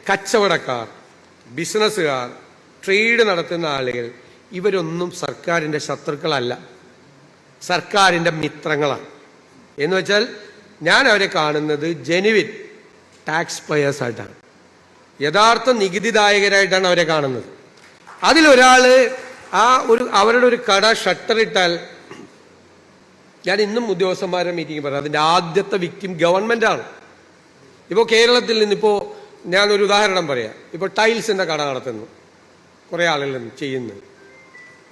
കച്ചവടക്കാർ, ബിസിനസ്സുകാർ, ട്രേഡ് നടത്തുന്ന ആളുകൾ ഇവരൊന്നും സർക്കാരിൻ്റെ ശത്രുക്കളല്ല, സർക്കാരിൻ്റെ മിത്രങ്ങളാണ്. എന്ന് വെച്ചാൽ ഞാൻ അവരെ കാണുന്നത് ജെനുവിൻ ടാക്സ് പേയേഴ്സ് ആയിട്ടാണ്, യഥാർത്ഥ നികുതിദായകരായിട്ടാണ് അവരെ കാണുന്നത്. അതിലൊരാൾ അവരുടെ ഒരു കട ഷട്ടറിട്ടാൽ, ഞാൻ ഇന്നും ഉദ്യോഗസ്ഥന്മാരുടെ മീറ്റിംഗ് പറയാം, അതിൻ്റെ ആദ്യത്തെ വിക്ടിം ഗവൺമെൻറ്റാണ്. ഇപ്പോൾ കേരളത്തിൽ നിന്നിപ്പോൾ ഞാനൊരു ഉദാഹരണം പറയാം. ഇപ്പോൾ ടൈൽസിൻ്റെ കട നടത്തുന്നു കുറേ ആളുകൾ ചെയ്യുന്നു.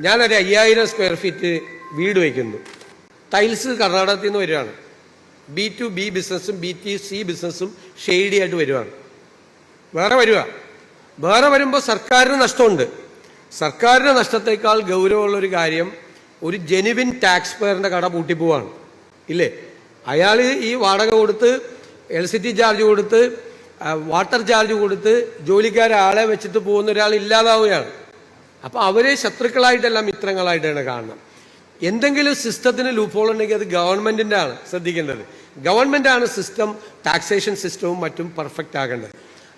ഞാനൊരു 5000 സ്ക്വയർ ഫീറ്റ് വീട് വയ്ക്കുന്നു. ടൈൽസ് കർണാടകത്തിൽ നിന്ന് വരികയാണ്. B2B ബിസിനസ്സും B2C ബിസിനസ്സും ഷെയ്ഡി ആയിട്ട് വരുവാണ്. വേറെ വരുമ്പോൾ സർക്കാരിന് നഷ്ടമുണ്ട്. സർക്കാരിൻ്റെ നഷ്ടത്തേക്കാൾ ഗൗരവമുള്ളൊരു കാര്യം, ഒരു ജെനുവിൻ ടാക്സ് പെയറിൻ്റെ കട പൂട്ടിപ്പോവാണ് ഇല്ലേ. അയാൾ ഈ വാടക കൊടുത്ത്, ഇലക്ട്രിസിറ്റി ചാർജ് കൊടുത്ത്, വാട്ടർ ചാർജ് കൊടുത്ത് ജോലിക്കാരെ ആളെ വെച്ചിട്ട് പോകുന്ന ഒരാൾ ഇല്ലാതാവുകയാണ്. അപ്പോൾ അവരെ ശത്രുക്കളായിട്ടല്ല മിത്രങ്ങളായിട്ടാണ് കാണണം. എന്തെങ്കിലും സിസ്റ്റത്തിന് ലൂപ്ഹോൾ ഉണ്ടെങ്കിൽ അത് ഗവൺമെൻറ്റിൻ്റെ ആണ് ശ്രദ്ധിക്കേണ്ടത്. ഗവൺമെൻറ്റാണ് സിസ്റ്റം, ടാക്സേഷൻ സിസ്റ്റവും മറ്റും പെർഫെക്റ്റ് ആകേണ്ടത്.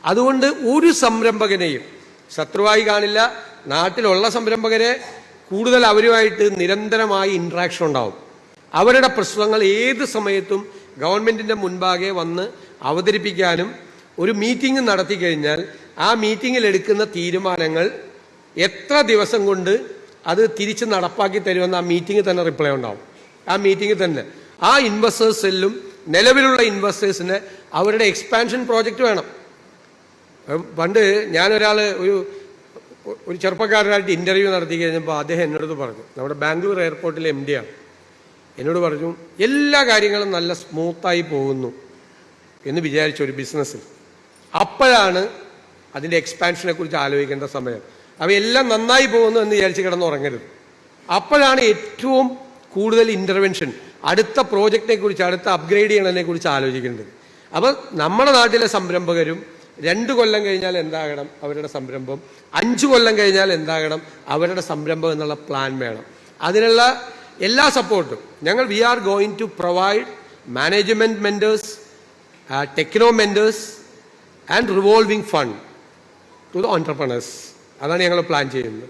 അതുകൊണ്ട് ഒരു സംരംഭകനെയും ശത്രുവായി കാണില്ല. നാട്ടിലുള്ള സംരംഭകരെ കൂടുതൽ അവരുമായിട്ട് നിരന്തരമായി ഇൻട്രാക്ഷൻ ഉണ്ടാവും. അവരുടെ പ്രശ്നങ്ങൾ ഏത് സമയത്തും ഗവൺമെൻറ്റിൻ്റെ മുൻപാകെ വന്ന് അവതരിപ്പിക്കാനും, ഒരു മീറ്റിംഗ് നടത്തി കഴിഞ്ഞാൽ ആ മീറ്റിങ്ങിൽ എടുക്കുന്ന തീരുമാനങ്ങൾ എത്ര ദിവസം കൊണ്ട് അത് തിരിച്ച് നടപ്പാക്കി തരുമെന്ന് ആ മീറ്റിംഗ് തന്നെ റിപ്ലൈ ഉണ്ടാവും. ആ മീറ്റിംഗ് തന്നെ ആ ഇൻവെസ്റ്റേഴ്സ് സെല്ലും നിലവിലുള്ള ഇൻവെസ്റ്റേഴ്സിന് അവരുടെ എക്സ്പാൻഷൻ പ്രോജക്റ്റ് വേണം. പണ്ട് ഞാനൊരാൾ ഒരു ചെറുപ്പക്കാരനായിട്ട് ഇൻ്റർവ്യൂ നടത്തി കഴിഞ്ഞപ്പോൾ അദ്ദേഹം എന്നോട് പറഞ്ഞു, നമ്മുടെ ബാംഗ്ലൂർ എയർപോർട്ടിലെ MD ആണ്, എന്നോട് പറഞ്ഞു എല്ലാ കാര്യങ്ങളും നല്ല സ്മൂത്തായി പോകുന്നു എന്ന് വിചാരിച്ച ഒരു ബിസിനസ്സിൽ അപ്പോഴാണ് അതിൻ്റെ എക്സ്പാൻഷനെ കുറിച്ച് ആലോചിക്കേണ്ട സമയം. അവയെല്ലാം നന്നായി പോകുന്നു എന്ന് വിചാരിച്ച് കിടന്നുറങ്ങരുത്. അപ്പോഴാണ് ഏറ്റവും കൂടുതൽ ഇൻ്റർവെൻഷൻ, അടുത്ത പ്രോജക്റ്റിനെ കുറിച്ച്, അടുത്ത അപ്ഗ്രേഡ് ചെയ്യണതിനെ കുറിച്ച് ആലോചിക്കേണ്ടത്. അപ്പോൾ നമ്മുടെ നാട്ടിലെ സംരംഭകരും 2 കൊല്ലം കഴിഞ്ഞാൽ എന്താകണം അവരുടെ സംരംഭം, 5 കൊല്ലം കഴിഞ്ഞാൽ എന്താകണം അവരുടെ സംരംഭം എന്നുള്ള പ്ലാൻ വേണം. അതിനുള്ള എല്ലാ സപ്പോർട്ടും we are going to provide management mentors, techno mentors and revolving fund to the entrepreneurs. അതാണ് ഞങ്ങൾ പ്ലാൻ ചെയ്യുന്നത്.